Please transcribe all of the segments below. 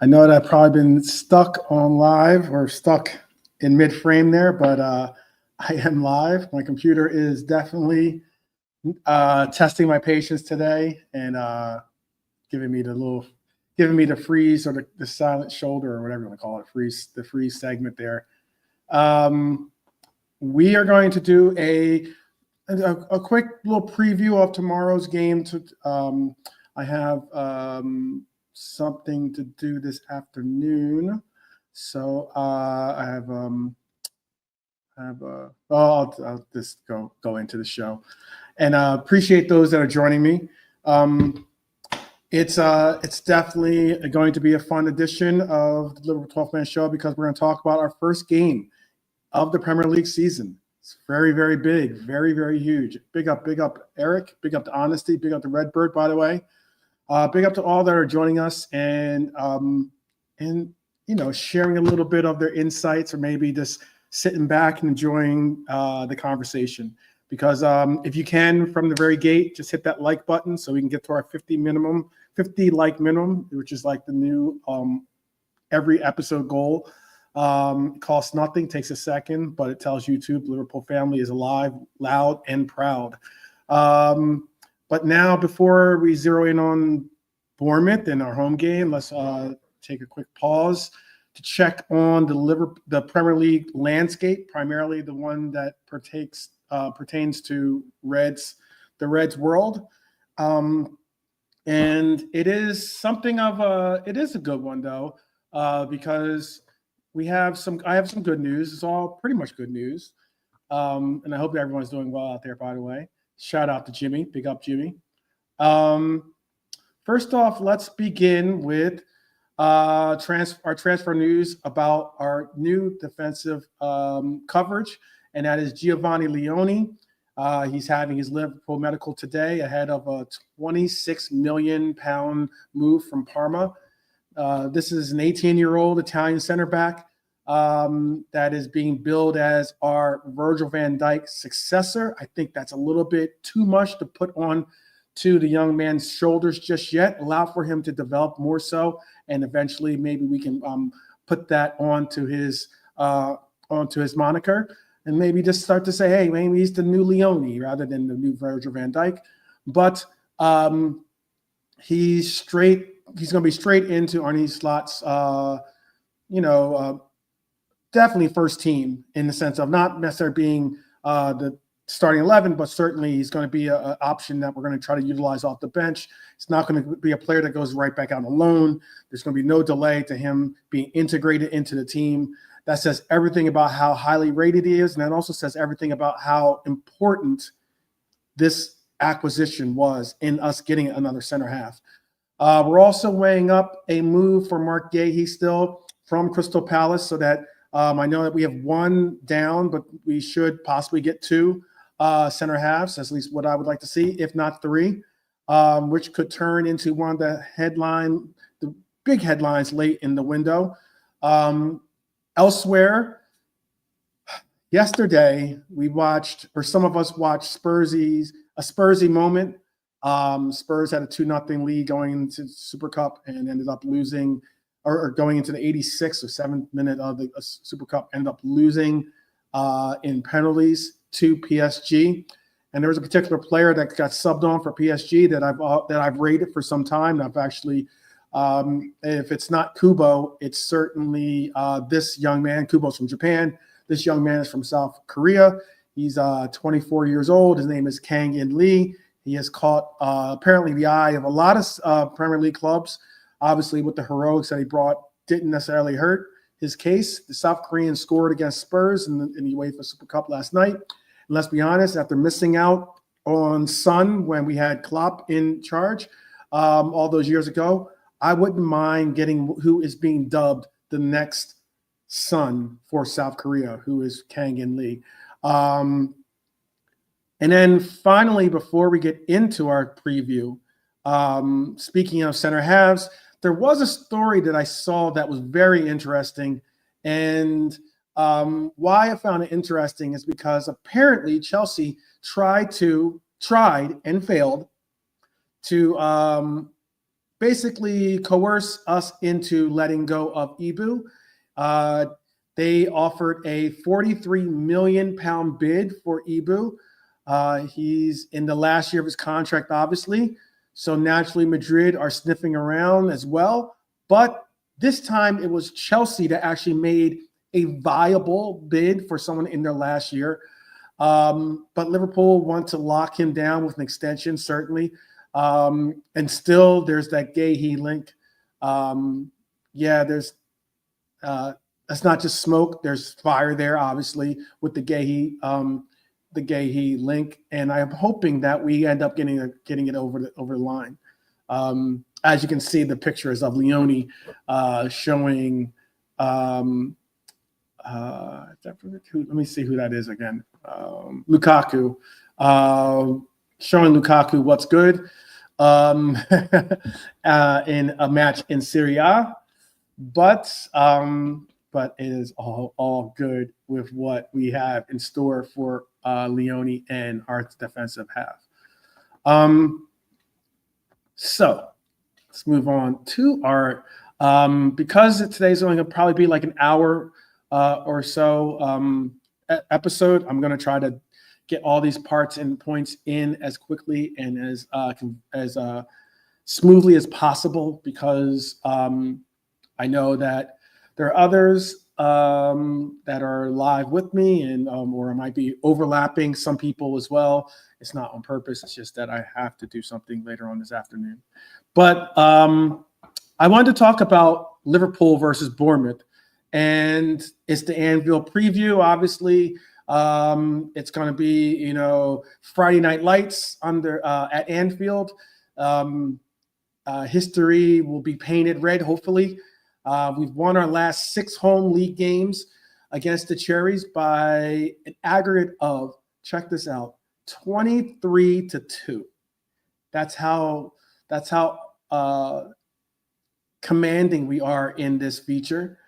I know that I've probably been stuck on live or stuck in mid-frame there, but I am live. My computer is definitely testing my patience today and giving me the freeze or the silent shoulder or whatever you want to call it, the freeze segment there. We are going to do a quick little preview of tomorrow's game. I have something to do this afternoon, so I'll just go into the show, and appreciate those that are joining me. It's definitely going to be a fun edition of the Liverpool 12-Man Show because we're going to talk about our first game of the Premier League season. It's very, very big, very, very huge. Big up, Eric. Big up to Honesty. Big up to Redbird, by the way. Big up to all that are joining us and sharing a little bit of their insights or maybe just sitting back and enjoying the conversation. Because if you can, from the very gate, just hit that like button so we can get to our 50 like minimum, which is like the new every episode goal. Costs nothing, takes a second, but it tells YouTube the Liverpool family is alive, loud, and proud. But now, before we zero in on Bournemouth and our home game, let's take a quick pause to check on the Premier League landscape, primarily the one that pertains to the Reds world. And it is something of it is a good one though, because I have some good news. It's all pretty much good news. And I hope everyone's doing well out there, by the way. Shout out to Jimmy. Big up, Jimmy. First off, let's begin with our transfer news about our new defensive coverage, and that is Giovanni Leoni. He's having his Liverpool medical today ahead of a £26 million move from Parma. This is an 18-year-old Italian center back that is being billed as our Virgil van Dijk successor. I think that's a little bit too much to put on to the young man's shoulders just yet. Allow for him to develop more so, and eventually maybe we can put that onto his moniker, and maybe just start to say, hey, maybe he's the new Leoni rather than the new Virgil van Dijk. But he's going to be straight into Arne Slot's, definitely first team in the sense of not necessarily being the starting 11, but certainly he's going to be an option that we're going to try to utilize off the bench. It's not going to be a player that goes right back out alone. There's going to be no delay to him being integrated into the team. That says everything about how highly rated he is, and that also says everything about how important this acquisition was in us getting another center half. We're also weighing up a move for Marc Guehi still from Crystal Palace, so that I know that we have one down, but we should possibly get two center halves, at least what I would like to see, if not three, which could turn into one of the big headlines late in the window. Elsewhere, yesterday we watched, or some of us watched, a Spursy moment. Spurs had a 2-0 lead going into Super Cup and ended up losing, or going into the 86th or 7th minute of the Super Cup, ended up losing in penalties to PSG. And there was a particular player that got subbed on for PSG that I've rated for some time. And I've actually, if it's not Kubo, it's certainly this young man. Kubo's from Japan. This young man is from South Korea. He's 24 years old. His name is Kang-in. He has caught apparently the eye of a lot of Premier League clubs. Obviously, with the heroics that he brought, didn't necessarily hurt his case. The South Korean scored against Spurs in the UEFA Super Cup last night. And let's be honest, after missing out on Son when we had Klopp in charge all those years ago, I wouldn't mind getting who is being dubbed the next Son for South Korea, who is Kang-in Lee. And then finally, before we get into our preview, speaking of center halves, there was a story that I saw that was very interesting. And why I found it interesting is because apparently Chelsea tried and failed to basically coerce us into letting go of Ibu. They offered a 43 million pound bid for Ibu. He's in the last year of his contract, obviously. So naturally, Madrid are sniffing around as well. But this time it was Chelsea that actually made a viable bid for someone in their last year. But Liverpool want to lock him down with an extension, certainly. And still there's that Guehi link. There's that's not just smoke. There's fire there, obviously, with the Guehi link. And I'm hoping that we end up getting it over the line. As you can see, the pictures of Leoni showing let me see who that is again. Lukaku, showing Lukaku what's good in a match in Serie A, but it is all good with what we have in store for Leoni and our defensive half. So let's move on to our because today's only going to probably be like an hour or so episode. I'm going to try to get all these parts and points in as quickly and as smoothly as possible, because I know that there are others that are live with me, and or I might be overlapping some people as well. It's not on purpose. It's just that I have to do something later on this afternoon. But I wanted to talk about Liverpool versus Bournemouth. And it's the Anfield preview, obviously. It's going to be, Friday Night Lights at Anfield. History will be painted red, hopefully. We've won our last 6 home league games against the Cherries by an aggregate of, check this out, 23-2. That's how commanding we are in this feature.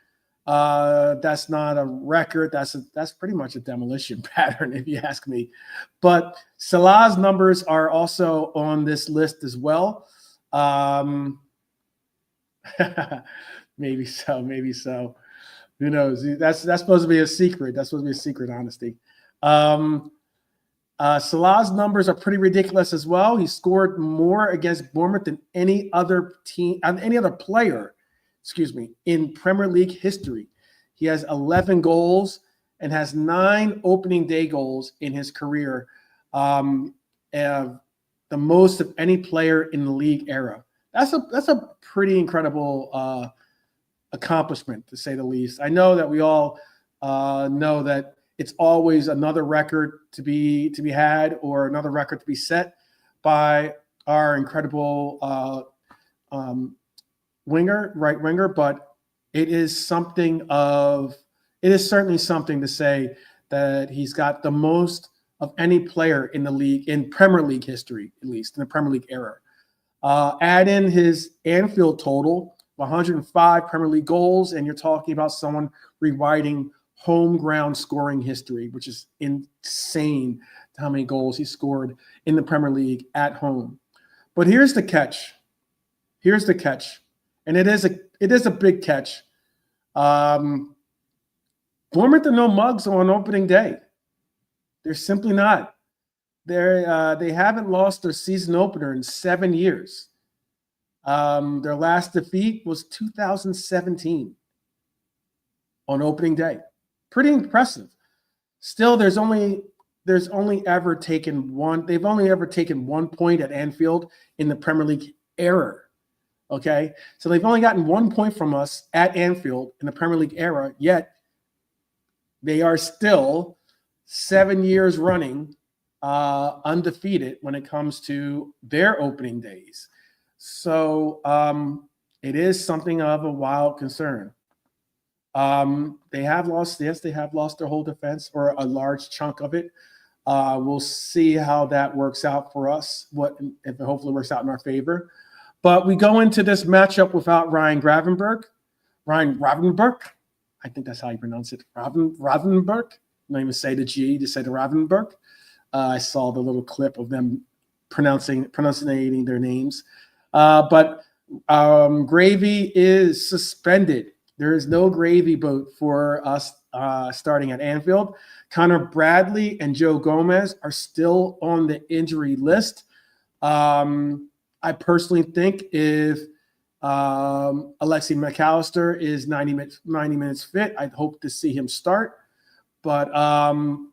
That's not a record. That's pretty much a demolition pattern, if you ask me. But Salah's numbers are also on this list as well. Maybe so. Who knows? That's supposed to be a secret. That's supposed to be a secret, honesty. Salah's numbers are pretty ridiculous as well. He scored more against Bournemouth than any other player, in Premier League history. He has 11 goals and has 9 opening day goals in his career, the most of any player in the league era. That's a pretty incredible accomplishment, to say the least. I know that we all know that it's always another record to be had, or another record to be set by our incredible right winger, but it is certainly something to say that he's got the most of any player in the league, in Premier League history, at least in the Premier League era. Add in his Anfield total, 105 Premier League goals, and you're talking about someone rewriting home ground scoring history, which is insane how many goals he scored in the Premier League at home. But here's the catch. And it is a big catch. Bournemouth are no mugs on opening day. They're simply not. They haven't lost their season opener in 7 years. Their last defeat was 2017 on opening day. Pretty impressive. Still, they've only ever taken one point at Anfield in the Premier League era. Okay, so they've only gotten 1 point from us at Anfield in the Premier League era, yet they are still 7 years running undefeated when it comes to their opening days. So it is something of a wild concern. They have lost their whole defense, or a large chunk of it. We'll see how that works out for us, if it hopefully works out in our favor. But we go into this matchup without Ryan Gravenberch. I think that's how you pronounce it. Gravenberch. Don't even say the G, just say the Gravenberch. I saw the little clip of them pronouncing their names. But Gravy is suspended. There is no gravy boat for us starting at Anfield. Connor Bradley and Joe Gomez are still on the injury list. I personally think if Alexis McAllister is 90 minutes fit, I'd hope to see him start. But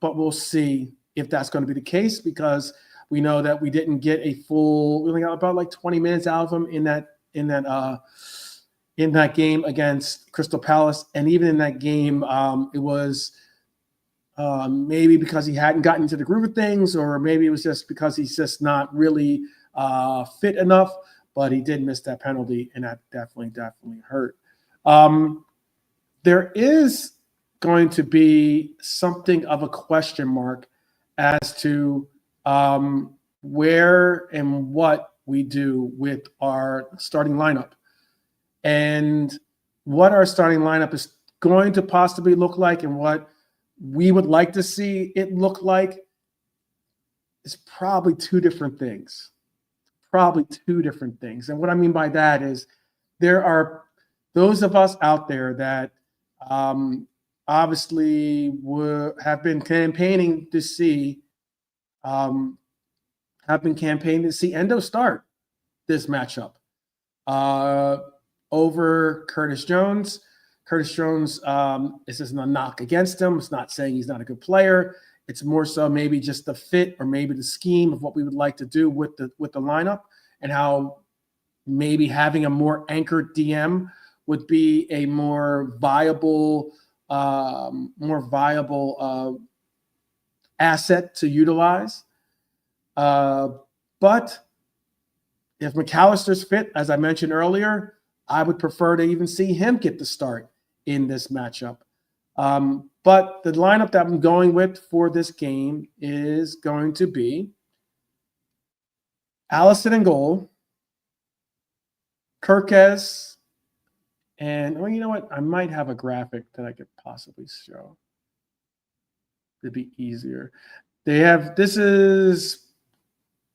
we'll see if that's going to be the case, because we know that we didn't get a full. We only got about like 20 minutes out of him in that game against Crystal Palace, and even in that game, it was maybe because he hadn't gotten into the groove of things, or maybe it was just because he's just not really fit enough. But he did miss that penalty, and that definitely hurt. There is going to be something of a question mark as to where and what we do with our starting lineup. And what our starting lineup is going to possibly look like and what we would like to see it look like is probably two different things. And what I mean by that is there are those of us out there that obviously have been campaigning to see Endo start this matchup over Curtis Jones. Curtis Jones, this isn't a knock against him. It's not saying he's not a good player. It's more so maybe just the fit or maybe the scheme of what we would like to do with the lineup, and how maybe having a more anchored DM would be a more viable asset to utilize. But if McAllister's fit, as I mentioned earlier, I would prefer to even see him get the start in this matchup. But the lineup that I'm going with for this game is going to be Allister in goal, Kirkes, and well, you know what? I might have a graphic that I could possibly show. It'd be easier. This was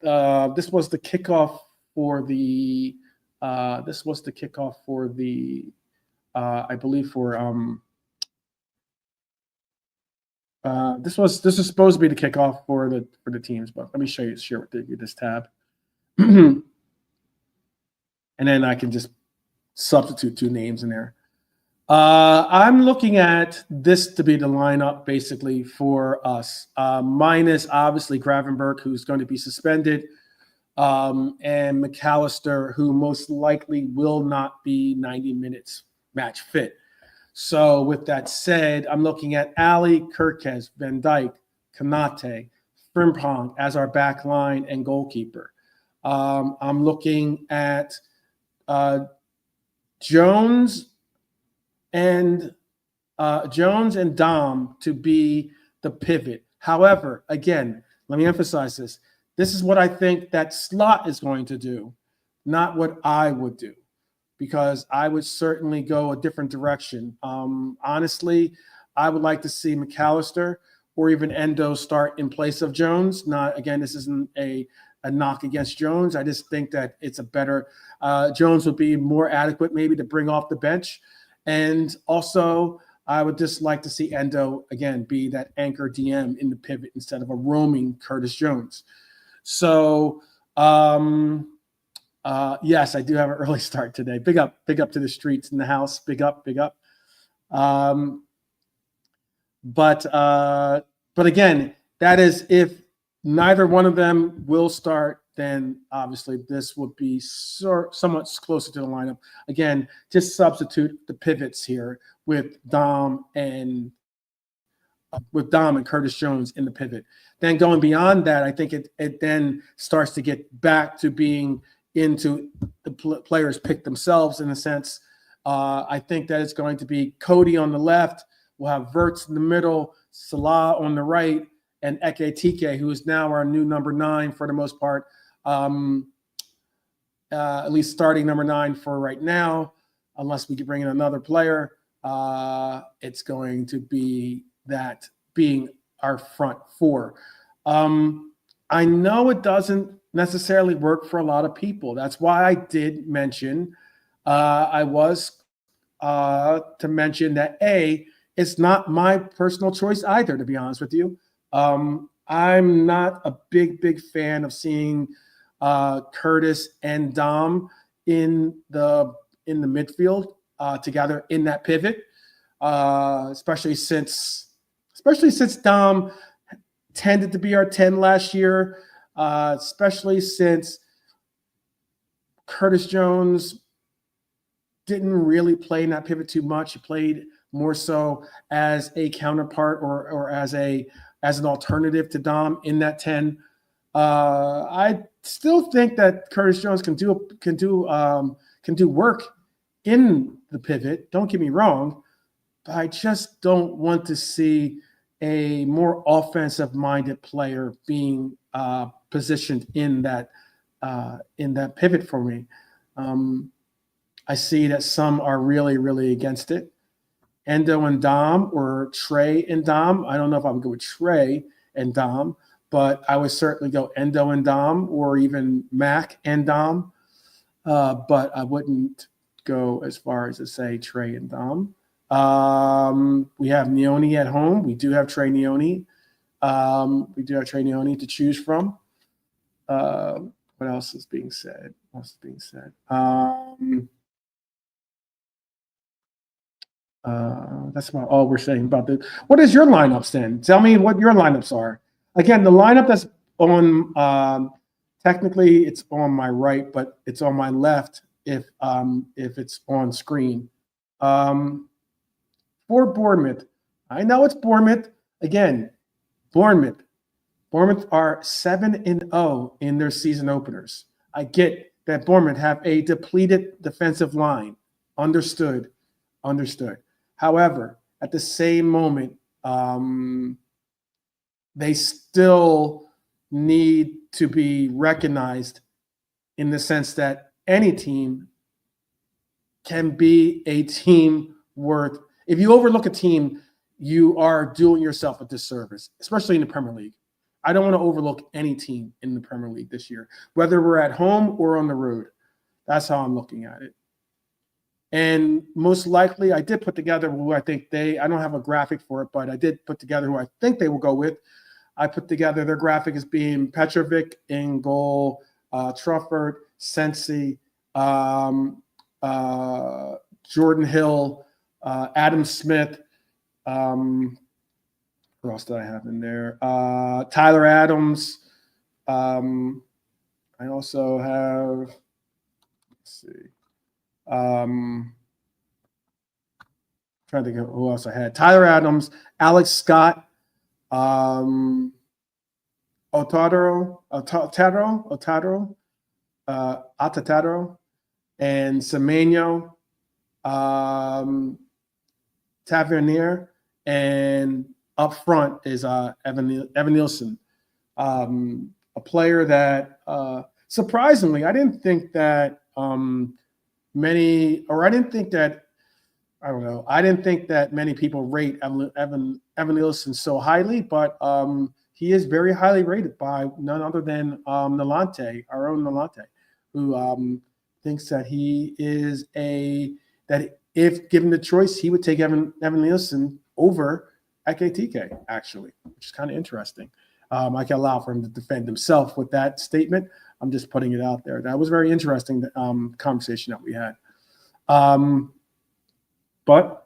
the kickoff for the I believe for this is supposed to be the kickoff for the teams, but let me share with you this tab. And then I can just substitute two names in there. I'm looking at this to be the lineup basically for us, minus obviously Gravenberg, who's going to be suspended, and McAllister, who most likely will not be 90 minutes match fit. So with that said, I'm looking at Ali, Kirkes, Van Dijk, Konaté, Frimpong as our back line and goalkeeper. I'm looking at Jones and Dom to be the pivot. However, again, let me emphasize this. This is what I think that Slot is going to do, not what I would do, because I would certainly go a different direction. Honestly, I would like to see McAllister or even Endo start in place of Jones. Not, again, this isn't a knock against Jones. I just think that it's a better Jones would be more adequate maybe to bring off the bench. And also, I would just like to see Endo, again, be that anchor DM in the pivot instead of a roaming Curtis Jones. So, yes, I do have an early start today. Big up to the streets in the house. Big up. But again, that is if neither one of them will start, then obviously this would be somewhat closer to the lineup. Again, just substitute the pivots here with Dom and Curtis Jones in the pivot. Then going beyond that, I think it then starts to get back to being into the players pick themselves in a sense. I think that it's going to be Cody on the left. We'll have Verts in the middle, Salah on the right, and Ekitike, who is now our new number 9 for the most part, at least starting number 9 for right now, unless we can bring in another player. It's going to be that being our front four. I know it doesn't necessarily work for a lot of people. That's why I did mention, to mention that it's not my personal choice either, to be honest with you. I'm not a big fan of seeing Curtis and Dom in the midfield together in that pivot, especially since Dom tended to be our 10 last year, especially since Curtis Jones didn't really play in that pivot too much. He played more so as a counterpart or as an alternative to Dom in that 10. I still think that Curtis Jones can do work in the pivot. Don't get me wrong, but I just don't want to see a more offensive-minded player being positioned in that pivot for me. I see that some are really, really against it. Endo and Dom, or Trey and Dom. I don't know if I would go with Trey and Dom, but I would certainly go Endo and Dom, or even Mac and Dom. But I wouldn't go as far as to say Trey and Dom. We have Leoni at home. We do have Trey Leoni. To choose from. What else is being said? That's about all we're saying about this. What is your lineups then? Tell me what your lineups are. Again, the lineup that's on, technically it's on my right, but it's on my left if it's on screen. For Bournemouth, I know it's Bournemouth. Again, Bournemouth are 7-0 in their season openers. I get that Bournemouth have a depleted defensive line. Understood. However, at the same moment, they still need to be recognized in the sense that any team can be a team worth. If you overlook a team, you are doing yourself a disservice, especially in the Premier League. I don't want to overlook any team in the Premier League this year, whether we're at home or on the road. That's how I'm looking at it. And most likely, I did put together who I think I don't have a graphic for it, but I did put together who I think they will go with. I put together their graphic as being Petrovic in goal, Trufford, Sensi, Jordan Hill, Adam Smith. Who else did I have in there? Tyler Adams. I also have, let's see. Trying to think of who else I had. Tyler Adams, Alex Scott, Otadro, and Semenyo, Tavernier, and up front is Evan Nielsen, a player that surprisingly I didn't think that many people rate Evan Nielsen so highly, but he is very highly rated by none other than Nalante, our own Nalante, who thinks that he is that if given the choice, he would take Evan Nielsen over Ekitike, actually, which is kind of interesting. I can allow for him to defend himself with that statement. I'm just putting it out there. That was very interesting conversation that we had. But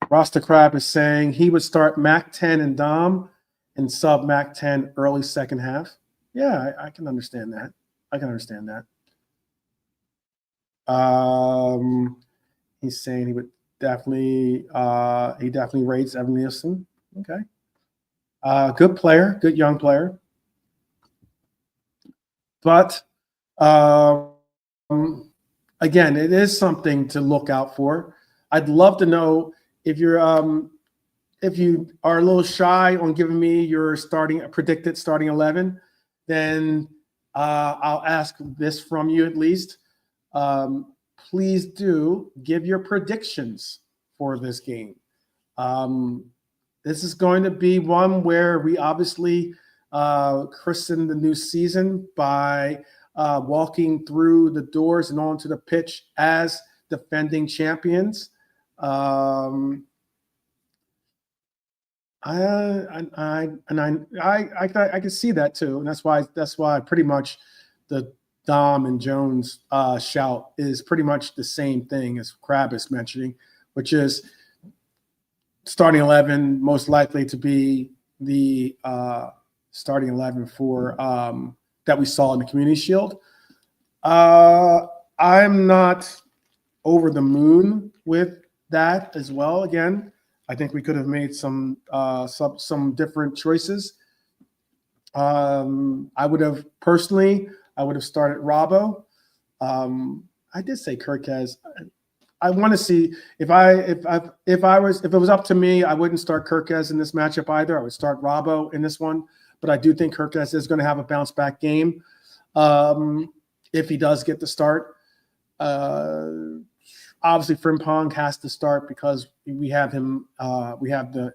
Rasta Crab is saying he would start Mac 10 and Dom and sub Mac 10 early second half. Yeah, I can understand that. He's saying he would definitely rates Evan Nielsen. Okay. Good player, good young player. But again, it is something to look out for. I'd love to know if you are a little shy on giving me your predicted starting 11, then I'll ask this from you at least. Please do give your predictions for this game. This is going to be one where we obviously christen the new season by walking through the doors and onto the pitch as defending champions. I can see that too, and that's why pretty much the Dom and Jones shout is pretty much the same thing as Crab is mentioning, which is starting 11 most likely to be the starting 11 for that we saw in the Community Shield. I'm not over the moon with that as well. Again, I think we could have made some different choices. I would have started Robbo. I did say Kirkez. I want to see if it was up to me, I wouldn't start Kirkez in this matchup either. I would start Robbo in this one, but I do think Kirkez is going to have a bounce back game if he does get the start. Obviously, Frimpong has to start because we have him. We have the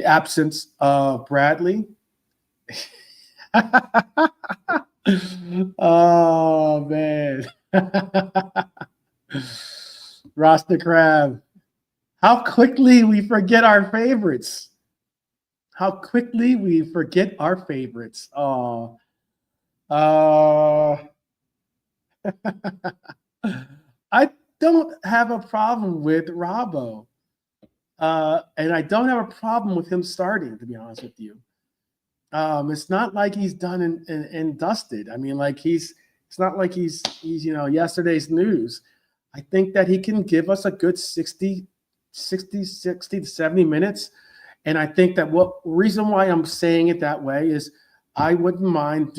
absence of Bradley. Oh man, Rasta Crab. How quickly we forget our favorites. How quickly we forget our favorites. Oh. I don't have a problem with Robbo. And I don't have a problem with him starting, to be honest with you. It's not like he's done and dusted. I mean, like it's not like he's yesterday's news. I think that he can give us a good 60 to 70 minutes. And I think that reason why I'm saying it that way is I wouldn't mind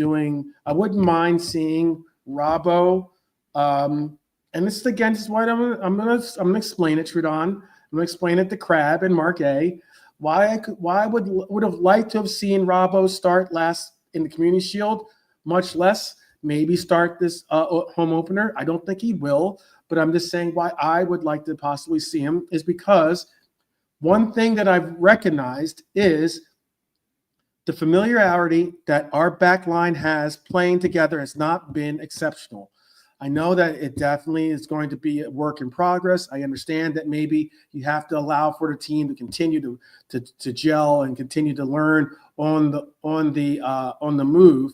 seeing Robbo. And this is again, this is why I'm gonna explain it, Trudon. I'm gonna explain it to Crab and Marc Guehi. Why I would have liked to have seen Robbo start last in the Community Shield, much less maybe start this home opener. I don't think he will, but I'm just saying why I would like to possibly see him is because one thing that I've recognized is the familiarity that our back line has playing together has not been exceptional. I know that it definitely is going to be a work in progress. I understand that maybe you have to allow for the team to continue to gel and continue to learn on the move,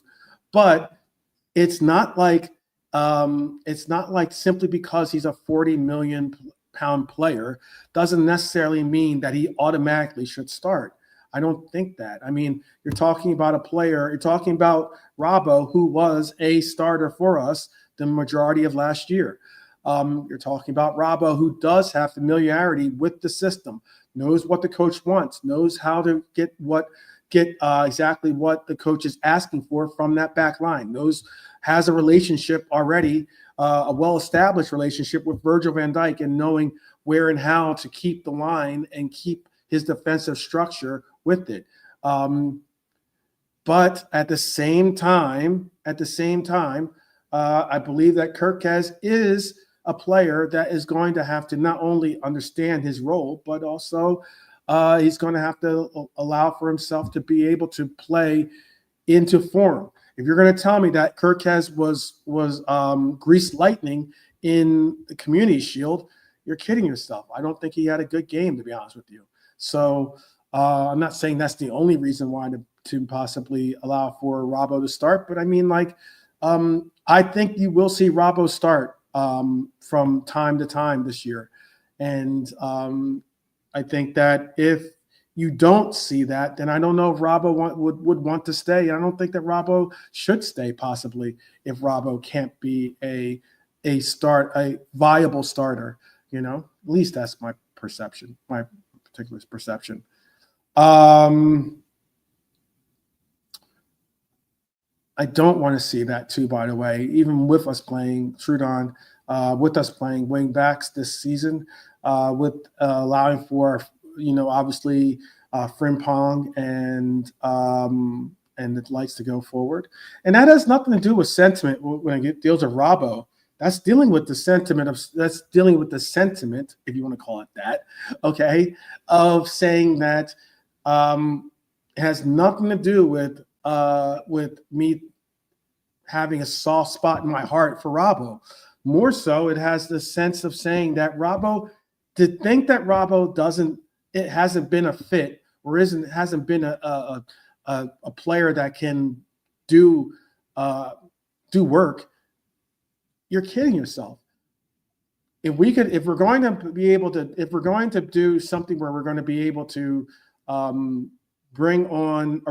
but it's not like simply because he's a 40 million pound player doesn't necessarily mean that he automatically should start. I don't think that. I mean, you're talking about a player. You're talking about Robbo, who was a starter for us the majority of last year. You're talking about Robbo, who does have familiarity with the system, knows what the coach wants, knows how to get exactly what the coach is asking for from that back line, has a relationship already, a well-established relationship with Virgil van Dijk, and knowing where and how to keep the line and keep his defensive structure with it. But at the same time, I believe that Kirkez is a player that is going to have to not only understand his role, but also he's going to have to allow for himself to be able to play into form. If you're going to tell me that Kirkez was greased lightning in the Community Shield, you're kidding yourself. I don't think he had a good game, to be honest with you. So I'm not saying that's the only reason why to possibly allow for Robbo to start, but I mean, like, I think you will see Robbo start from time to time this year. And I think that if you don't see that, then I don't know if Robbo would want to stay. I don't think that Robbo should stay possibly if Robbo can't be a viable starter, At least that's my perception, my particular perception. I don't want to see that too, by the way, even with us playing Trudon, with us playing wing backs this season, with allowing for, obviously Frimpong and it likes to go forward. And that has nothing to do with sentiment when it deals with Robbo. That's dealing with the sentiment, if you want to call it that, okay, of saying that It has nothing to do with me having a soft spot in my heart for Robbo. More so, it has the sense of saying that Robbo, to think that Robbo hasn't been a fit or hasn't been a player that can do work. You're kidding yourself. If we're going to do something where we're going to be able to bring on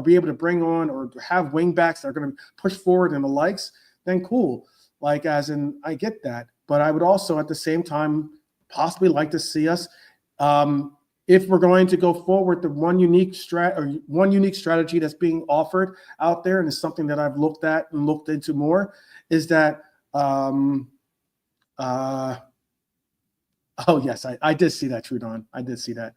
or have wing backs that are going to push forward and the likes, then cool. Like, as in, I get that. But I would also at the same time possibly like to see us, if we're going to go forward, the one unique strategy that's being offered out there, and it's something that I've looked at and looked into more, is that oh yes, I did see that, Trudon. I did see that.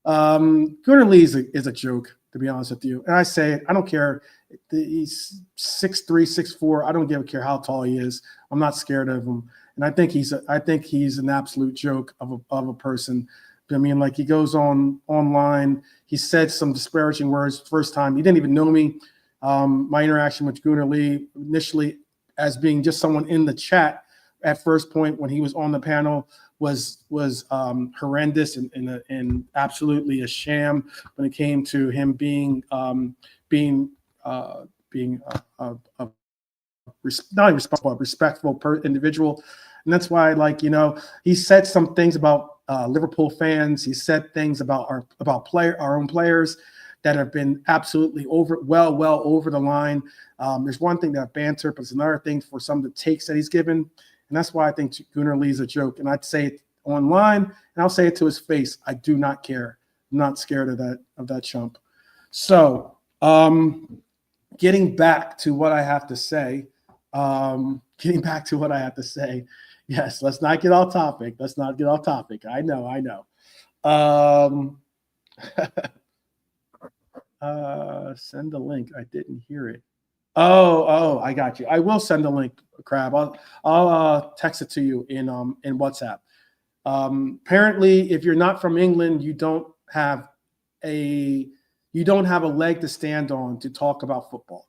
Gunnar Lee is a joke, to be honest with you. And I say it, I don't care. He's 6'3", 6'4". I don't care how tall he is. I'm not scared of him. And I think he's an absolute joke of a person. I mean, like, he goes online. He said some disparaging words first time. He didn't even know me. My interaction with Gunnar Lee initially, as being just someone in the chat at first point when he was on the panel, was horrendous and absolutely a sham when it came to him being not responsible, a respectful individual. And that's why, like, he said some things about Liverpool fans. He said things about our own players that have been absolutely well over the line. There's one thing that banter, but it's another thing for some of the takes that he's given. And that's why I think Gunnar Lee's a joke. And I'd say it online, and I'll say it to his face. I do not care. I'm not scared of that chump. So getting back to what I have to say. Yes, let's not get off topic. I know. Send the link. I didn't hear it. Oh, I got you. I will send a link, Crab. I'll text it to you in WhatsApp. Apparently, if you're not from England, you don't have a leg to stand on to talk about football.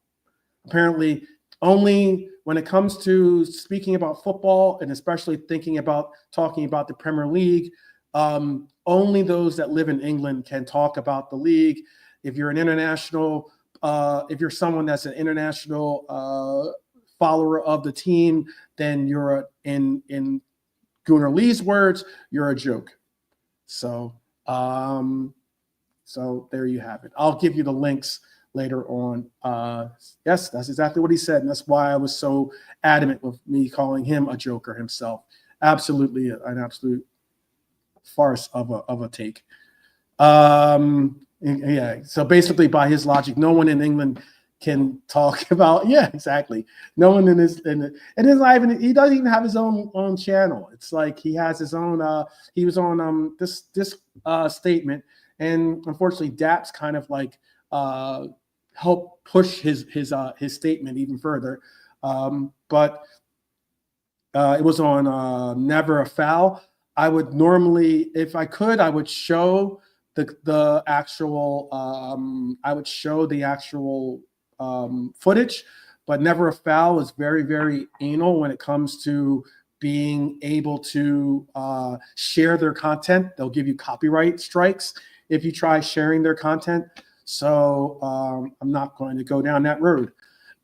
Apparently, only when it comes to speaking about football, and especially talking about the Premier League, only those that live in England can talk about the league. If you're if you're someone that's an international follower of the team, then you're in Gunnar Lee's words, you're a joke. So there you have it. I'll give you the links later on. Yes, that's exactly what he said, and that's why I was so adamant with me calling him a joker himself. Absolutely an absolute farce of a take. Yeah, so basically, by his logic, no one in England can talk about. Yeah, exactly. No one and it's not even. He doesn't even have his own channel. It's like he has his own. He was on this statement, and unfortunately, Daps kind of like helped push his statement even further. But it was on Never a Foul. I would normally, if I could, I would show the actual footage, but Never a Foul is very, very anal when it comes to being able to share their content. They'll give you copyright strikes if you try sharing their content. So I'm not going to go down that road.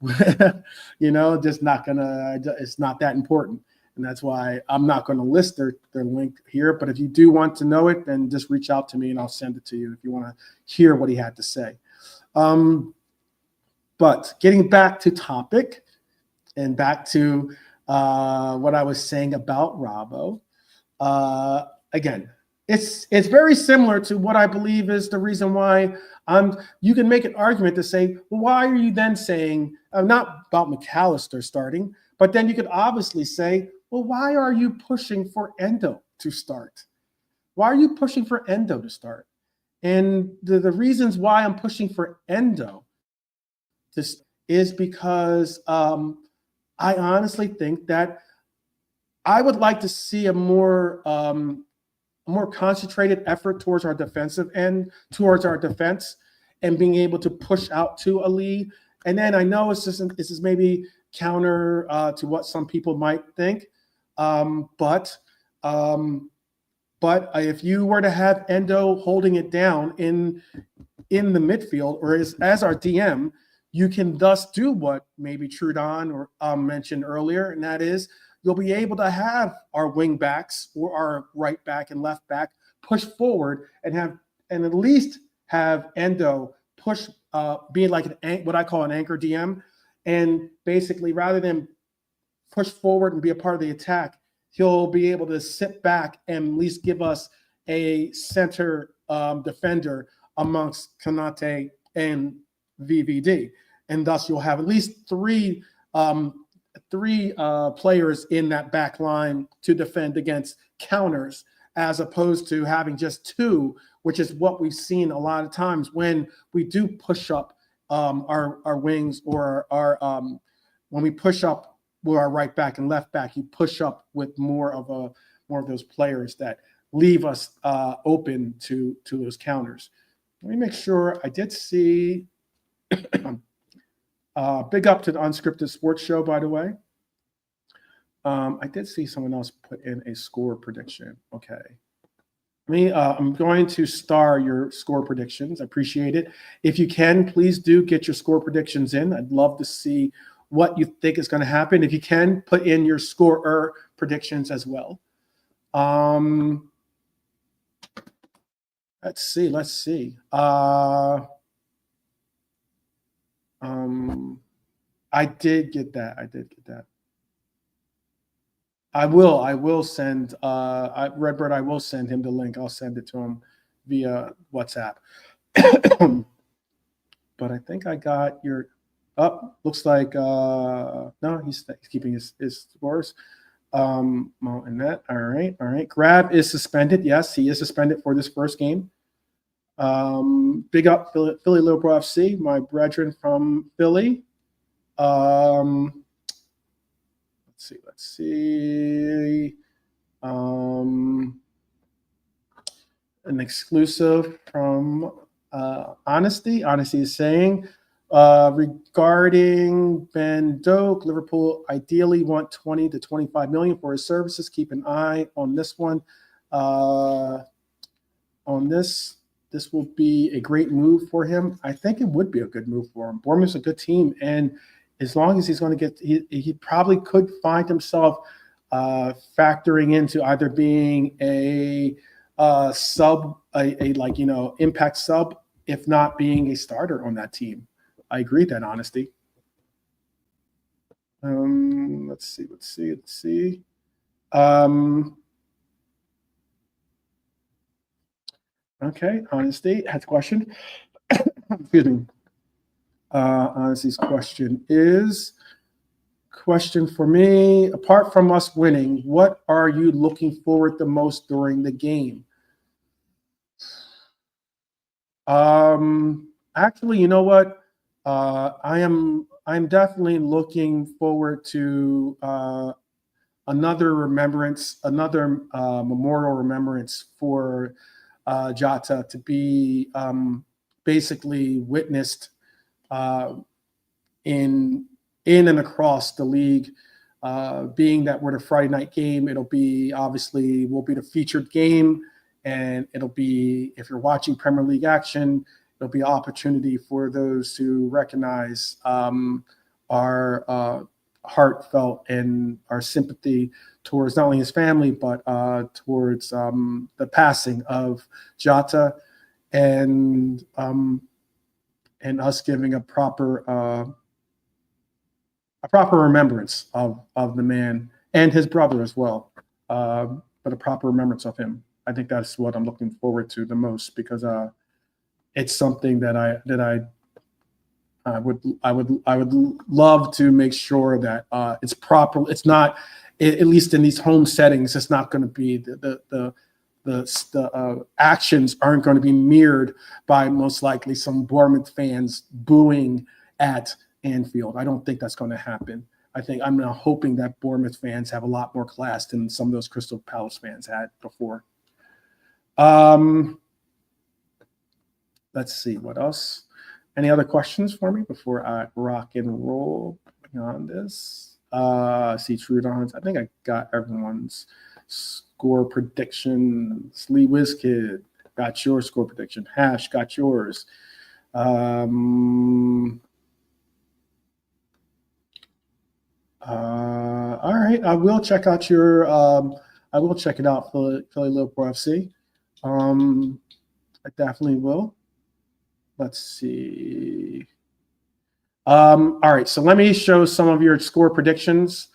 Just not gonna. It's not that important. And that's why I'm not going to list their link here. But if you do want to know it, then just reach out to me and I'll send it to you if you want to hear what he had to say. But getting back to topic and back to what I was saying about Robbo, again, it's very similar to what I believe is the reason why you can make an argument to say, well, why are you then saying, not about McAllister starting, but then you could obviously say, well, why are you pushing for Endo to start? Why are you pushing for Endo to start? And the reasons why I'm pushing for Endo is because I honestly think that I would like to see a more concentrated effort towards our defensive end, towards our defense, and being able to push out to a lead. And then I know this is maybe counter to what some people might think, but if you were to have Endo holding it down in the midfield, or as our DM, you can thus do what maybe Trudon or mentioned earlier, and that is you'll be able to have our wing backs or our right back and left back push forward and at least have Endo push, being like what I call an anchor DM, and basically rather than push forward and be a part of the attack, he'll be able to sit back and at least give us a center defender amongst Konaté and VVD. And thus you'll have at least three players in that back line to defend against counters, as opposed to having just two, which is what we've seen a lot of times when we do push up our wings, or when we push up with our right back and left back, you push up with more of those players that leave us open to those counters. Let me make sure I did see. Big up to the Unscripted Sports Show, by the way. I did see someone else put in a score prediction. Okay. I'm going to star your score predictions. I appreciate it. If you can, please do get your score predictions in. I'd love to see what you think is going to happen. If you can, put in your scorer predictions as well. Let's see. I did get that. I will send Redbird. I will send him the link. I'll send it to him via WhatsApp. But I think I got your looks like no, he's keeping his scores. And that. All right. Grab is suspended. Yes, he is suspended for this first game. Big up Philly Liverpool FC, my brethren from Philly. Let's see. An exclusive from Honesty. Honesty is saying regarding Ben Doak, Liverpool ideally want 20 to 25 million for his services. Keep an eye on this one. This will be a great move for him. I think it would be a good move for him. Bournemouth's a good team, and as long as he's going to get, he probably could find himself factoring into either being a sub, impact sub, if not being a starter on that team. I agree with that, Honesty. Let's see. Okay, Honesty has a question. Excuse me. Honesty's question for me. Apart from us winning, what are you looking forward the most during the game? Actually, you know what? I'm definitely looking forward to another remembrance, another memorial remembrance for Jota to be basically witnessed in and across the league. Being that we're the Friday night game, will be the featured game, and it'll be, if you're watching Premier League action, it'll be an opportunity for those to recognize our heartfelt and our sympathy towards not only his family, but towards the passing of Jota, and us giving a proper remembrance of the man and his brother as well, but a proper remembrance of him. I think that's what I'm looking forward to the most, because it's something that I would love to make sure that it's proper. It's not, at least in these home settings, it's not going to be the actions aren't going to be mirrored by most likely some Bournemouth fans booing at Anfield. I don't think that's going to happen. I'm now hoping that Bournemouth fans have a lot more class than some of those Crystal Palace fans had before. Let's see what else. Any other questions for me before I rock and roll on this? See Trudon's. I think I got everyone's score predictions. Lee Wizkid got your score prediction. Hash got yours. All right, I will check out your. I will check it out, Philly Liverpool FC. I definitely will. Let's see. All right, so let me show some of your score predictions.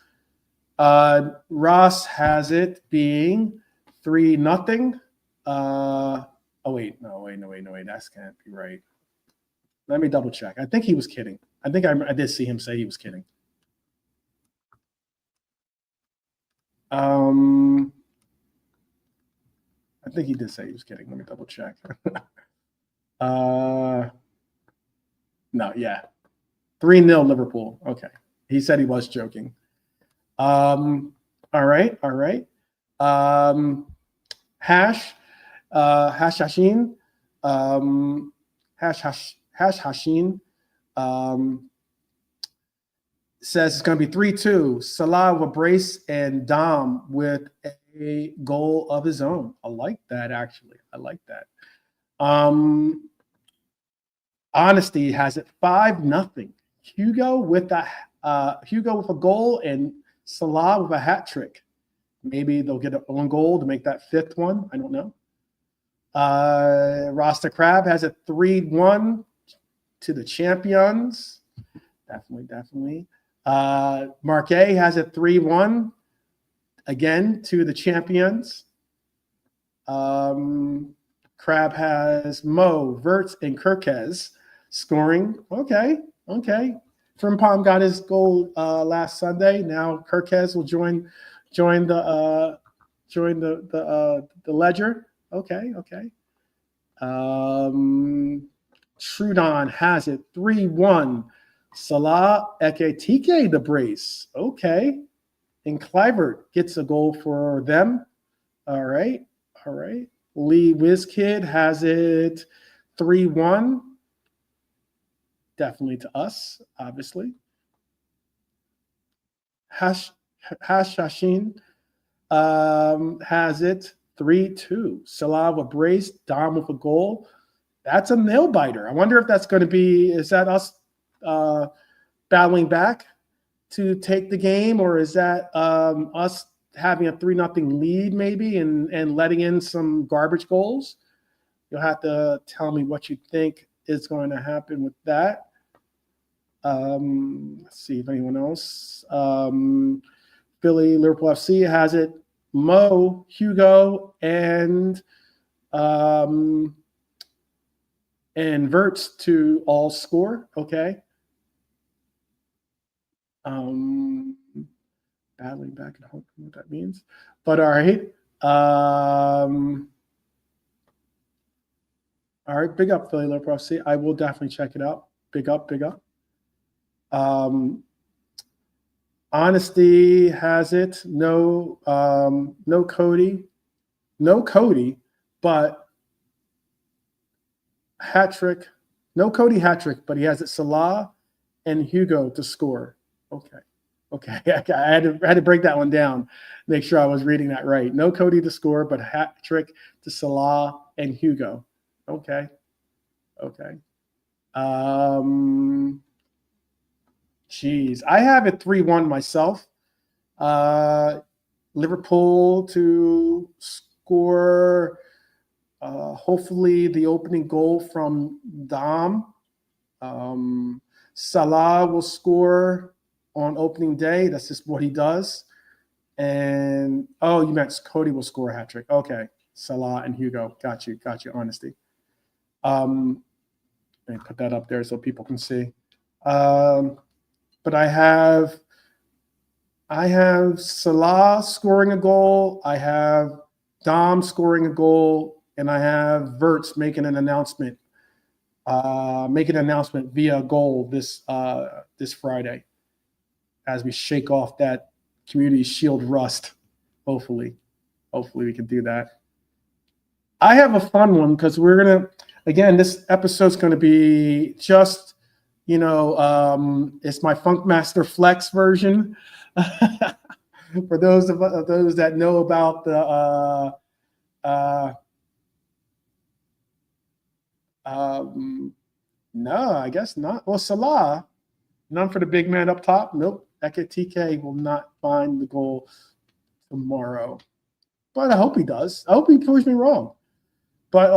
Ross has it being 3-0. Oh wait, no, that can't be right. Let me double check. I think he was kidding. I think I did see him say he was kidding. I think he did say he was kidding. Let me double check. No, yeah. 3-0 Liverpool. Okay. He said he was joking. All right. Hash Hashin. Hash Hashin. Says it's going to be 3-2. Salah with a brace and Dom with a goal of his own. I like that, actually. I like that. Honesty has it 5-0. Hugo with a goal and Salah with a hat trick. Maybe they'll get one goal to make that fifth one. I don't know. Rasta Crab has it 3-1 to the champions. Definitely. Marc Guehi has it 3-1 again to the champions. Crab has Mo, Verts, and Kirkez scoring. Okay. Frimpong got his goal last Sunday. Now Kirkez will join the ledger. Okay. Trudon has it 3-1. Salah Ekitike the brace. Okay. And Clivert gets a goal for them. All right. Lee Wizkid has it 3-1. Definitely to us, obviously. Hash Hashin has it 3-2. Salah with brace, Dom with a goal. That's a nail biter. I wonder if that's going to be, is that us battling back to take the game, or is that us having a 3-0 lead maybe and letting in some garbage goals? You'll have to tell me what you think is going to happen with that. Let's see if anyone else. Philly Liverpool FC has it Mo, Hugo, and Verts to all score. Okay. Battling back and hoping what that means. But all right. All right. Big up, Philly Liverpool FC. I will definitely check it out. Big up. Honesty has it. No Cody, but hat trick. No Cody hat trick, but he has it Salah and Hugo to score. Okay. I had to break that one down, make sure I was reading that right. No Cody to score, but hat trick to Salah and Hugo. Okay. Geez, I have it 3-1 myself. Liverpool to score, hopefully the opening goal from Dom. Salah will score on opening day. That's just what he does. And, you meant Cody will score a hat trick. Okay, Salah and Hugo. Got you, honesty. Let me put that up there so people can see. But I have Salah scoring a goal. I have Dom scoring a goal, and I have Verts making an announcement. Via goal this Friday, as we shake off that Community Shield rust. Hopefully we can do that. I have a fun one because we're gonna again. This episode's going to be just it's my Funkmaster Flex version. For those of those that know about the no, I guess not. Well, Salah, none for the big man up top. Nope. Ekitike will not find the goal tomorrow. But I hope he does. I hope he proves me wrong. But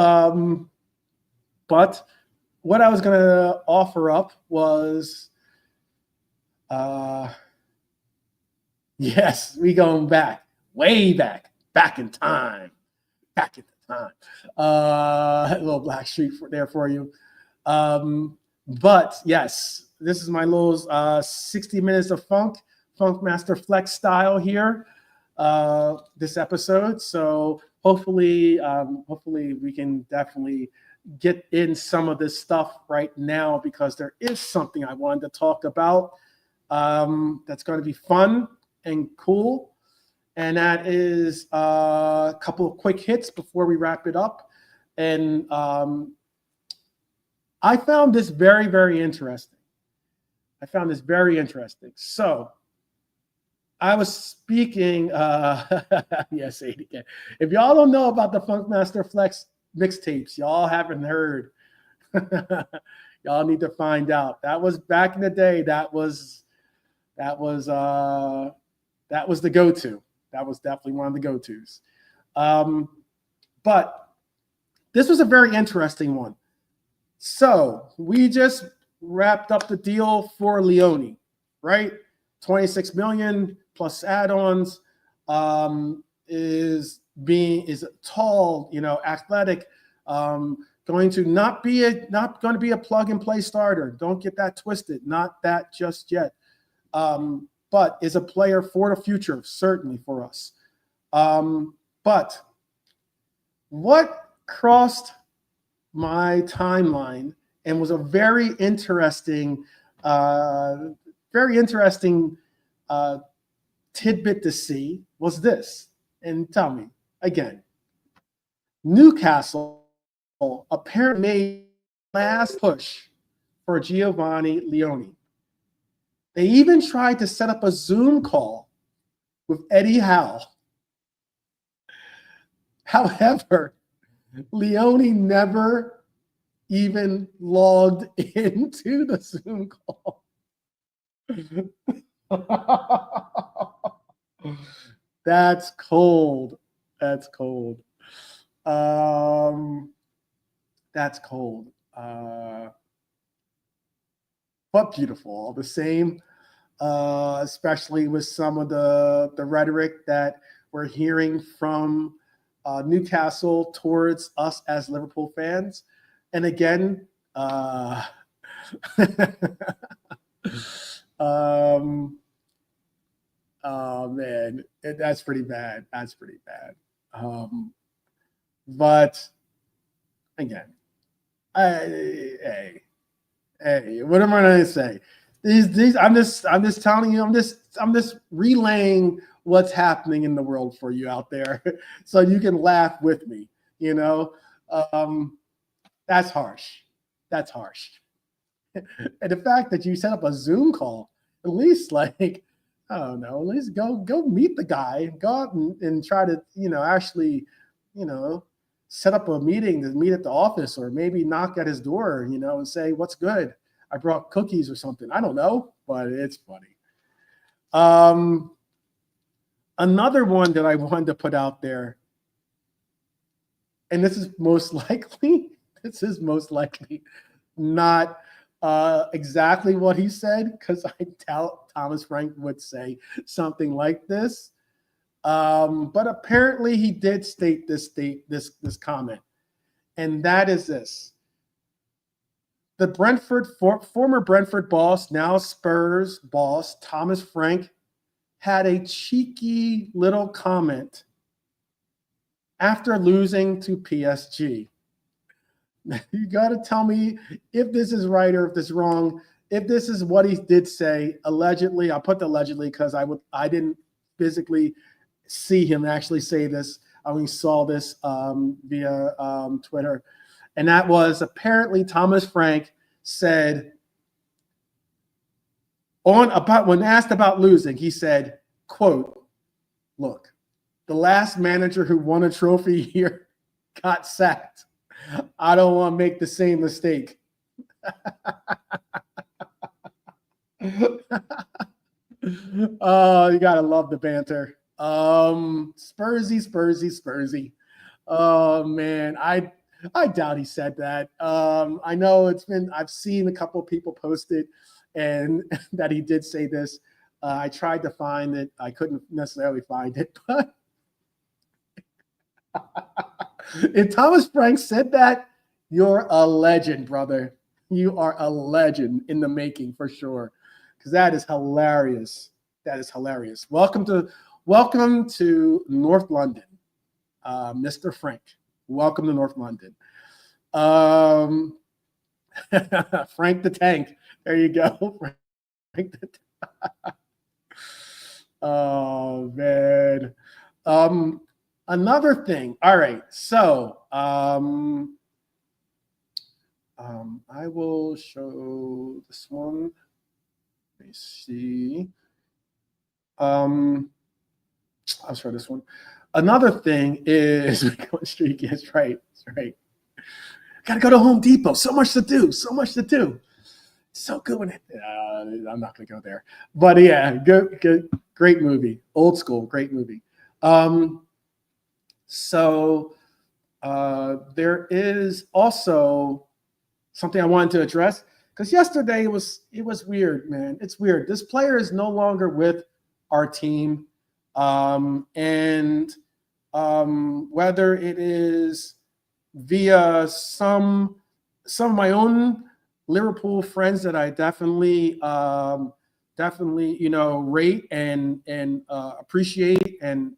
what I was gonna offer up was yes, we going back, way back in time. Back in the time. A little Black Street there for you. But yes, this is my little 60 minutes of Funkmaster Flex style here. This episode. So hopefully we can definitely get in some of this stuff right now, because there is something I wanted to talk about that's going to be fun and cool. And that is a couple of quick hits before we wrap it up. And I found this very, very interesting. So I was speaking, yes, say it again. If y'all don't know about the Funkmaster Flex mixtapes, y'all haven't heard. Y'all need to find out. That was back in the day. That was the go-to. That was definitely one of the go-tos. But this was a very interesting one. So we just wrapped up the deal for Leoni, right? 26 million plus add-ons, is tall, athletic, going to not going to be a plug and play starter. Don't get that twisted. Not that just yet. But is a player for the future, certainly for us. But what crossed my timeline and was a very interesting tidbit to see was this. And tell me again, Newcastle apparently made last push for Giovanni Leoni. They even tried to set up a Zoom call with Eddie Howe. However, Leoni never even logged into the Zoom call. That's cold. That's cold. But beautiful all the same, especially with some of the rhetoric that we're hearing from Newcastle towards us as Liverpool fans. And again, oh man, that's pretty bad. But again, hey, what am I going to say? These, I'm just telling you, I'm just relaying what's happening in the world for you out there, so you can laugh with me. That's harsh. And the fact that you set up a Zoom call, at least I don't know, at least go meet the guy, go out and try to, actually, set up a meeting to meet at the office, or maybe knock at his door, and say, what's good? I brought cookies or something. I don't know, but it's funny. Another one that I wanted to put out there, and this is most likely not exactly what he said, because I doubt Thomas Frank would say something like this. But apparently he did state this comment, and that is this: the former Brentford boss, now Spurs boss, Thomas Frank, had a cheeky little comment after losing to PSG. You got to tell me if this is right or if this is wrong. If this is what he did say, allegedly, I'll put the allegedly because I didn't physically see him actually say this. I only saw this via Twitter. And that was apparently Thomas Frank said when asked about losing, he said, quote, "Look, the last manager who won a trophy here got sacked. I don't want to make the same mistake." Oh, you gotta love the banter. Spursy. Oh man, I doubt he said that. I know I've seen a couple of people post it and that he did say this. I tried to find it. I couldn't necessarily find it, but if Thomas Frank said that, you're a legend, brother. You are a legend in the making for sure. Because that is hilarious. That is hilarious. Welcome to North London, Mr. Frank. Welcome to North London. Frank the Tank. There you go. Frank the Oh man. Another thing. All right. So I will show this one. Let me see. I'll show this one. Another thing is going streak. Yes, right. That's right. Gotta go to Home Depot. So much to do. So good when I'm not gonna go there. But yeah, good, great movie. Old school, great movie. So there is also something I wanted to address. Because yesterday it was weird, man. It's weird. This player is no longer with our team. And whether it is via some of my own Liverpool friends that I definitely rate and appreciate and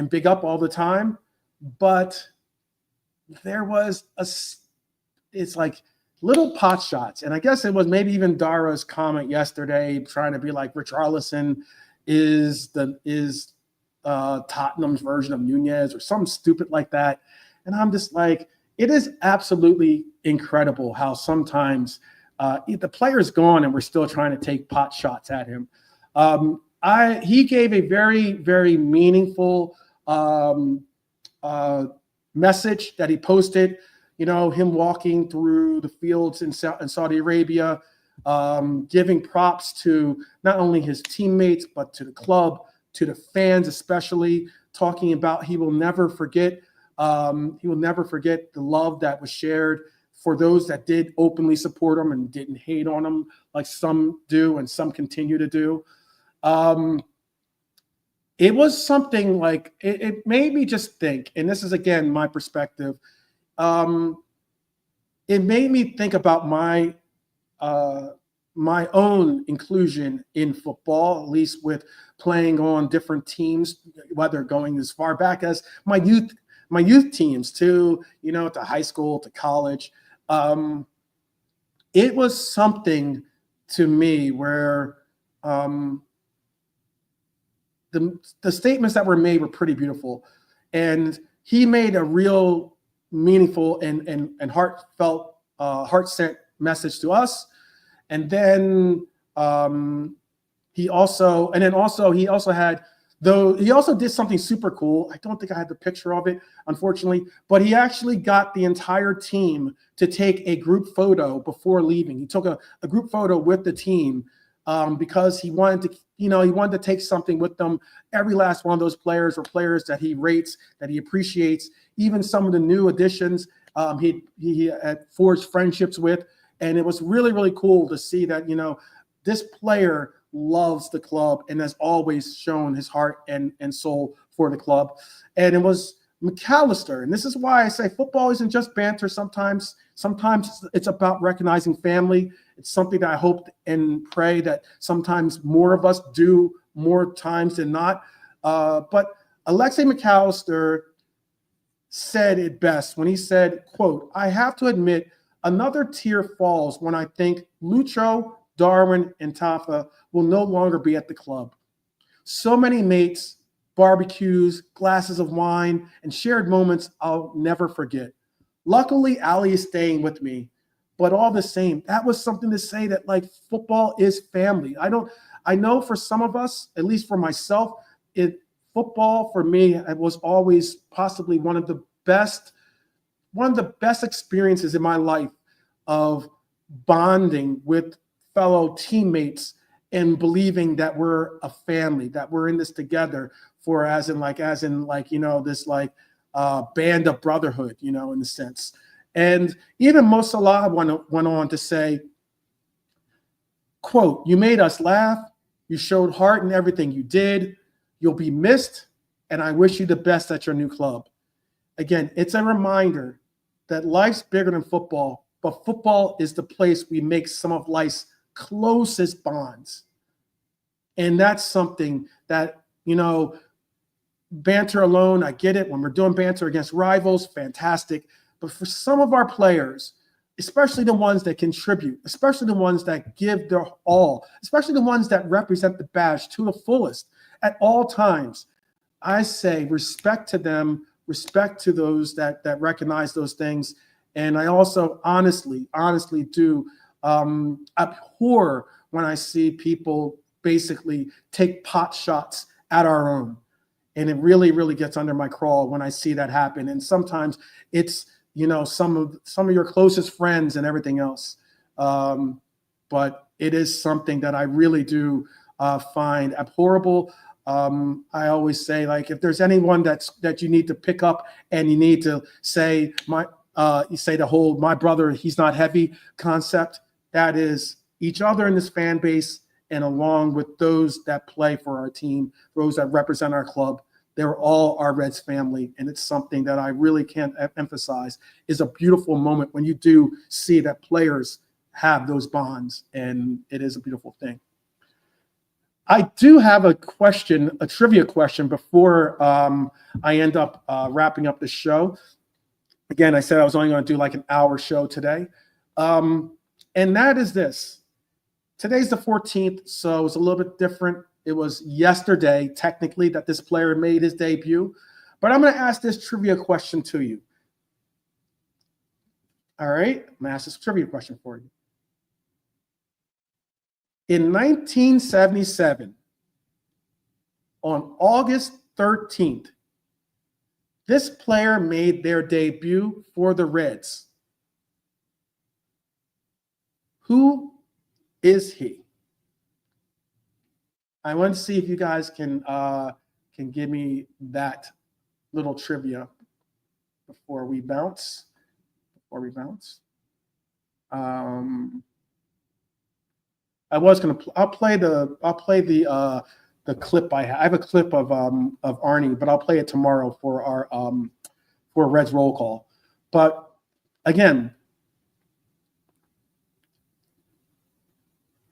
big up all the time. But there was it's like little pot shots. And I guess it was maybe even Dara's comment yesterday trying to be like Richarlison is Tottenham's version of Nunez or something stupid like that. And I'm just like, it is absolutely incredible how sometimes the player's gone and we're still trying to take pot shots at him. He gave a very, very meaningful message that he posted. Him walking through the fields in Saudi Arabia, giving props to not only his teammates, but to the club, to the fans especially, talking about he will never forget the love that was shared for those that did openly support him and didn't hate on him like some do and some continue to do. It was something like it made me just think, and this is again my perspective. It made me think about my own inclusion in football, at least with playing on different teams, whether going as far back as my youth teams to high school, to college. It was something to me where the statements that were made were pretty beautiful, and he made a real meaningful and heartfelt, heart-sent message to us. And then he also did something super cool. I don't think I had the picture of it, unfortunately, but he actually got the entire team to take a group photo before leaving. He took a group photo with the team because he wanted to take something with them. Every last one of those players were players that he rates, that he appreciates. Even some of the new additions he had forged friendships with. And it was really, really cool to see that, this player loves the club and has always shown his heart and soul for the club. And it was McAllister. And this is why I say football isn't just banter. Sometimes it's about recognizing family. It's something that I hope and pray that sometimes more of us do more times than not. But Alexis McAllister said it best when he said, quote, "I have to admit, another tear falls when I think Lucho, Darwin, and Tafa will no longer be at the club. So many mates, barbecues, glasses of wine, and shared moments I'll never forget. Luckily, Ali is staying with me, but all the same, that was something to say that like football is family. I know for some of us, at least for myself, football for me, it was always possibly one of the best experiences in my life of bonding with fellow teammates and believing that we're a family, that we're in this together for as in this band of brotherhood, in a sense. And even Mo Salah went on to say, quote, "You made us laugh. You showed heart in everything you did. You'll be missed, and I wish you the best at your new club." Again, it's a reminder that life's bigger than football, but football is the place we make some of life's closest bonds. And that's something that, banter alone, I get it. When we're doing banter against rivals, fantastic. But for some of our players, especially the ones that contribute, especially the ones that give their all, especially the ones that represent the badge to the fullest at all times, I say respect to them, respect to those that recognize those things. And I also honestly do abhor when I see people basically take pot shots at our own. And it really, really gets under my crawl when I see that happen. And sometimes it's, some of your closest friends and everything else. But it is something that I really do find abhorrible. I always say, like, if there's anyone that you need to pick up and you need to say the whole "my brother, he's not heavy" concept, that is each other in this fan base, and along with those that play for our team, those that represent our club. They're all our Reds family, and it's something that I really can't emphasize is a beautiful moment when you do see that players have those bonds, and it is a beautiful thing. I do have a trivia question before I end up wrapping up the show. Again, I said I was only going to do like an hour show today. And that is this. Today's the 14th, so it's a little bit different. It was yesterday, technically, that this player made his debut. But I'm going to ask this trivia question to you. All right? I'm going to ask this trivia question for you. In 1977, on August 13th, this player made their debut for the Reds. Who is he? I want to see if you guys can give me that little trivia before we bounce. I'll play the clip I have. I have a clip of Arnie, but I'll play it tomorrow for our for Reds roll call. But again,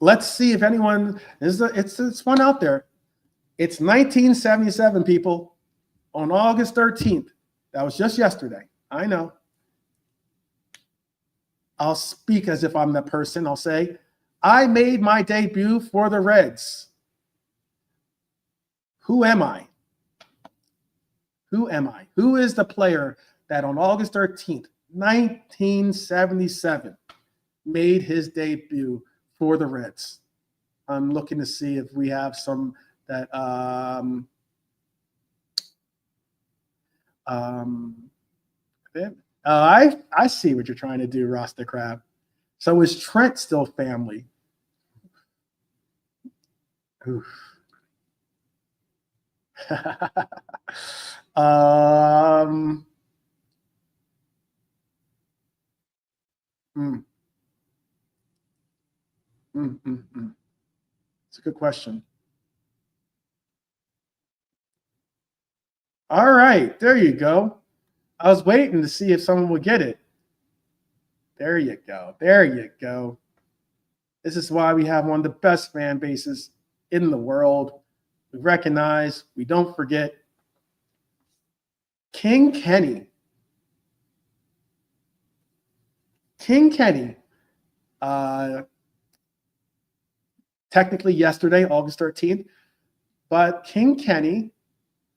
let's see if anyone it's one out there. It's 1977, people, on August 13th. That was just yesterday. I know. I'll speak as if I'm that person. I'll say, I made my debut for the Reds. Who am I? Who am I? Who is the player that on August 13th, 1977, made his debut for the Reds? I'm looking to see if we have some that I see what you're trying to do, Rasta Crab. So is Trent still family? Oof. It's a good question. All right, there you go. I was waiting to see if someone would get it. There you go. There you go. This is why we have one of the best fan bases in the world. We recognize, we don't forget. King Kenny. King Kenny. Technically yesterday, August 13th. But King Kenny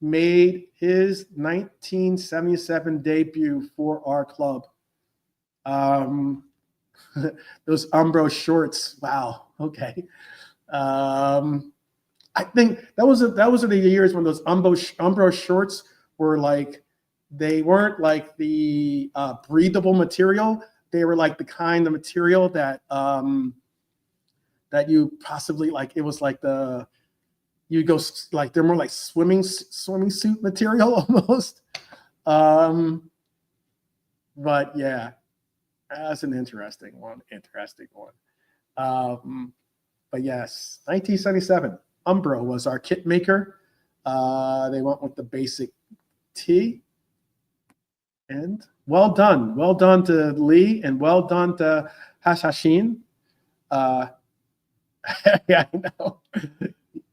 made his 1977 debut for our club. Those Umbro shorts. Wow. Okay. I think that was the years when those Umbro shorts were like, they weren't like the breathable material. They were like the kind of material that that you possibly like. It was like you go like they're more like swimming suit material almost. But yeah, that's an interesting one. But yes, 1977. Umbro was our kit maker. They went with the basic tee. And well done. Well done to Lee and well done to Hashashin. Yeah, I know.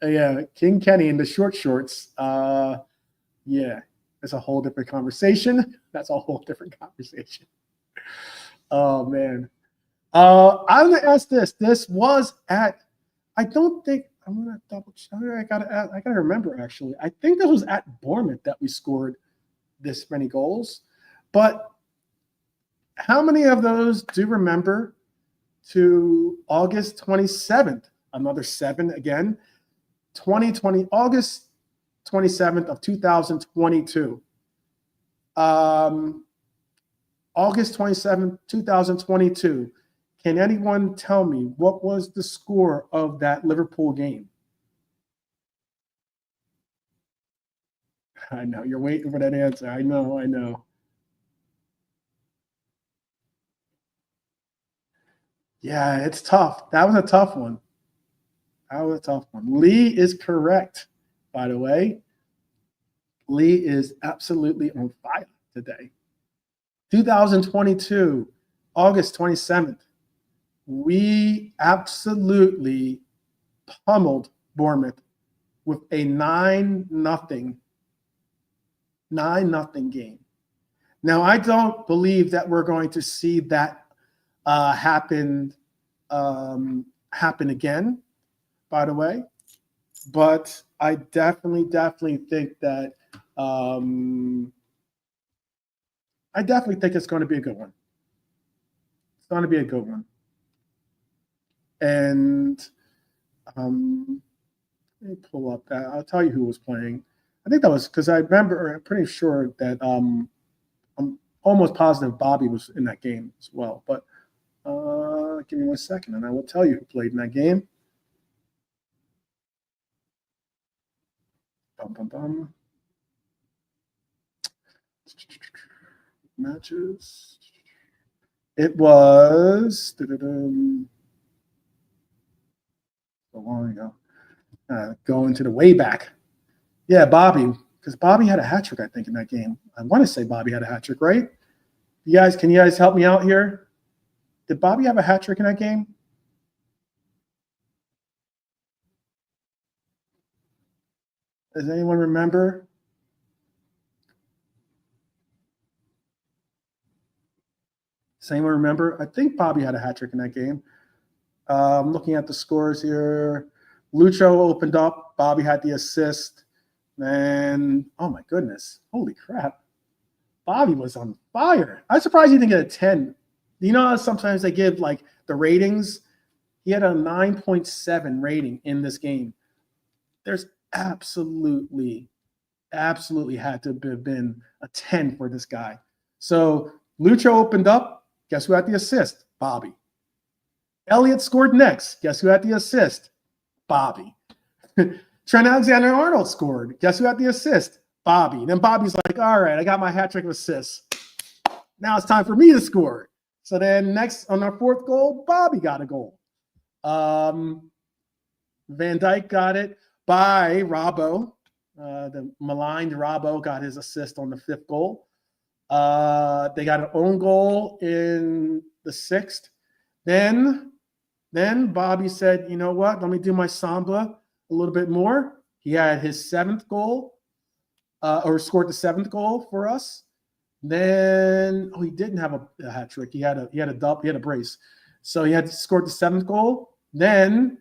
Yeah, King Kenny in the short shorts. Yeah, it's a whole different conversation. That's a whole different conversation. Oh, man. I'm going to ask this. This was at, I don't think, I'm going to double check. I got to remember, actually. I think this was at Bournemouth that we scored this many goals. But how many of those do you remember to August 27th? Another 7 again. 2020, August 27th of 2022. August 27th, 2022. Can anyone tell me what was the score of that Liverpool game? I know, you're waiting for that answer. I know. Yeah, it's tough. That was a tough one. Lee is correct, by the way. Lee is absolutely on fire today. 2022, August 27th. We absolutely pummeled Bournemouth with a 9-0 game. Now, I don't believe that we're going to see that happen again, by the way. But I definitely think that I definitely think it's going to be a good one. It's going to be a good one. And let me pull up that. I'll tell you who was playing. I think that was because I remember, I'm pretty sure that I'm almost positive Bobby was in that game as well. But give me 1 second and I will tell you who played in that game. Matches. It was so long ago. Going to the way back. Yeah, Bobby, because Bobby had a hat trick, I think, in that game. I want to say Bobby had a hat trick, right? Can you guys help me out here? Did Bobby have a hat trick in that game? Does anyone remember? Does anyone remember? I think Bobby had a hat trick in that game. I'm looking at the scores here. Lucho opened up. Bobby had the assist. And, oh, my goodness. Holy crap. Bobby was on fire. I'm surprised he didn't get a 10. You know how sometimes they give, like, the ratings? He had a 9.7 rating in this game. There's absolutely had to have been a 10 for this guy. So Lucho opened up. Guess who had the assist? Bobby. Elliott scored next. Guess who had the assist? Bobby. Trent Alexander-Arnold scored. Guess who had the assist? Bobby. Then Bobby's like, all right, I got my hat trick of assists. Now it's time for me to score. So then next on our fourth goal, Bobby got a goal. Van Dijk got it by Robbo. The maligned Robbo got his assist on the fifth goal. They got an own goal in the sixth. Then Bobby said, you know what? Let me do my samba a little bit more. He had his seventh goal, or scored the seventh goal for us. Then, he didn't have a hat trick. He had a brace. So he had scored the seventh goal. Then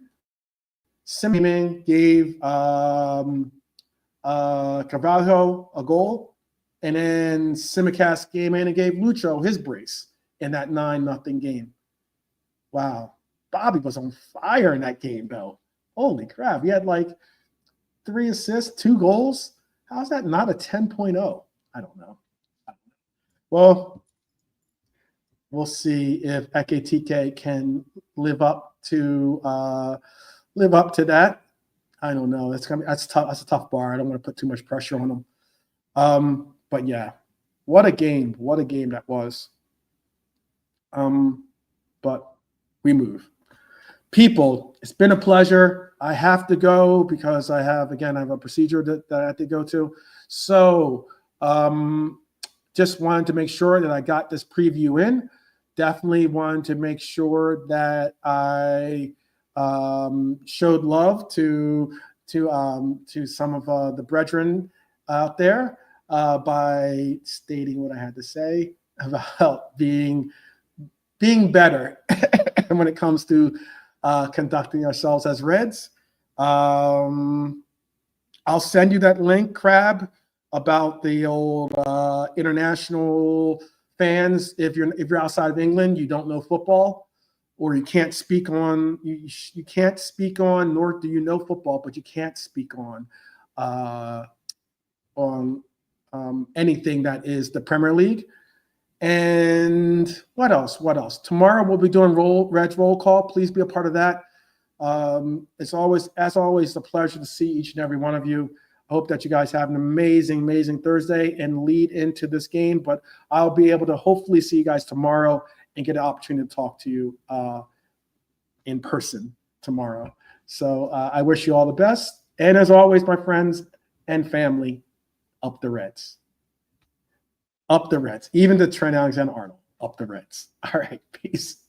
Heung-min gave Carvalho a goal, and then Simicast came in and gave Lucho his brace in that 9-0 game. Wow. Bobby was on fire in that game, though. Holy crap. He had like 3 assists, 2 goals. How's that not a 10.0? I don't know. Well, we'll see if Ekitike can live up to that. I don't know. That's tough. That's a tough bar. I don't want to put too much pressure on him. But yeah, what a game! What a game that was. But we move. People, it's been a pleasure. I have to go because I have a procedure that I have to go to. So just wanted to make sure that I got this preview in. Definitely wanted to make sure that I showed love to some of the brethren out there by stating what I had to say about being better when it comes to conducting ourselves as Reds. I'll send you that link, Crab, about the old international fans. If you're outside of England, you don't know football, or you can't speak on you can't speak on, nor do you know football, but you can't speak on anything that is the Premier League. And what else? Tomorrow we'll be doing Reds roll call. Please be a part of that. It's always a pleasure to see each and every one of you. I hope that you guys have an amazing Thursday and lead into this game. But I'll be able to hopefully see you guys tomorrow and get an opportunity to talk to you in person tomorrow. So I wish you all the best. And as always, my friends and family, up the Reds. Up the Reds. Even to Trent Alexander-Arnold. Up the Reds. All right. Peace.